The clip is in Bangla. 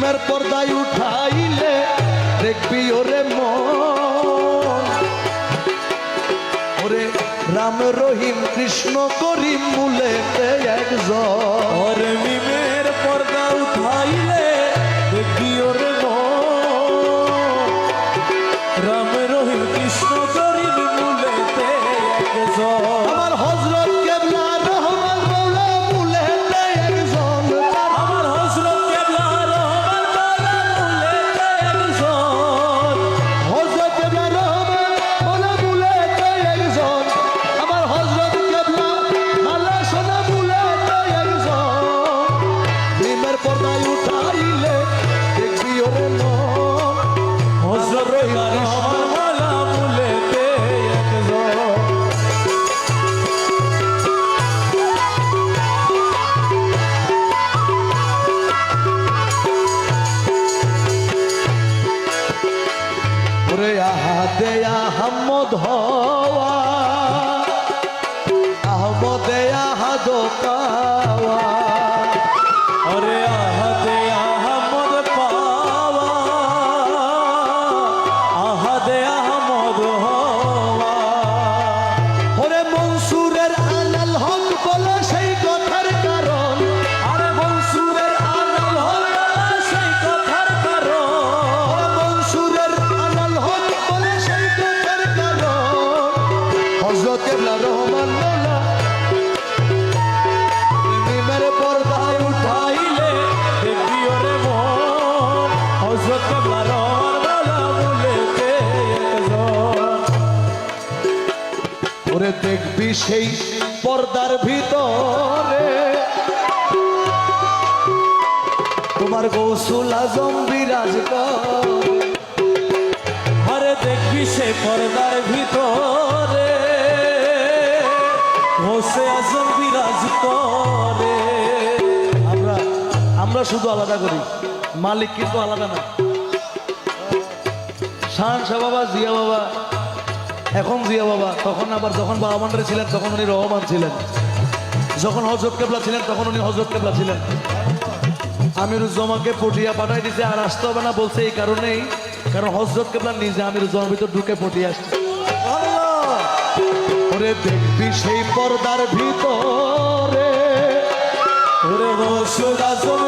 প্রেমের পর্দায় উঠাইলে দেখবি ওরে মন ওরে রাম রহিম কৃষ্ণ করিম মূলেতে একজন ওরে মিমের পর্দা উঠাইলে দেখবি ওরে মন রাম রহিম কৃষ্ণ করিম মূলেতে একজন আমার হযরত কেবলা রহমান মৌলা মূলেতে একজন আমার হযরত কেবলা রহমান মৌলা মূলেতে একজন হযরত কেবলা রহমান মৌলা মূলেতে একজন আমার হযরত কেবলা আল্লাহ সোনা মূলেতে একজন প্রেমের পর্দায় উঠাইলে দেখবি ওরে মন হযরত কেবলা রহমান মৌলা মূলেতে একজন ওরে আহাদে আহমদ হওয়া আহমদে আহাদ পাওয়া ওরে আহাদে আহমদ পাওয়া আহাদে আহমদ হওয়া ওরে মনসুরের আনাল হক বলে সেই কথার কারণ আরে মনসুরের আনাল হলো সেই কথার কারণ ওরে মনসুরের আনাল হক বলে সেই কথার কারণ হযরত কেবলা রহমান মৌলা প্রেমের পর্দায় উঠাইলে দেখবি ওরে মন হযরত কেবলা রহমান মৌলা মূলেতে একজন ওরে দেখবি সেই পর্দার ভিতরে তোমার গৌসুল আজম বিরাজ করে আরে দেখবি সে পর্দার ভিতরে হোসে আজম বিরাজ করে আমরা আমরা শুধু আলাদা করি মালিক কিন্তু আলাদা না শাহজাহান বাবা জিয়া বাবা এখন জিয়া বাবা তখন আবার যখন বাবা মান্ডারে ছিলেন তখন উনি রহমান ছিলেন যখন হযরত কেবলা ছিলেন তখন উনি হযরত কেবলা ছিলেন আমিরুজ্জামানকে পটিয়া পাঠাই দিতে আর আসতে হবে না বলছে এই কারণেই কারণ হযরত কেবলা নিজে আমিরুজ্জামানের ভিতর ঢুকে পটিয়ে আসছে ওরে দেখবি সেই পর্দার ভিতরে ওরে হোসে আজম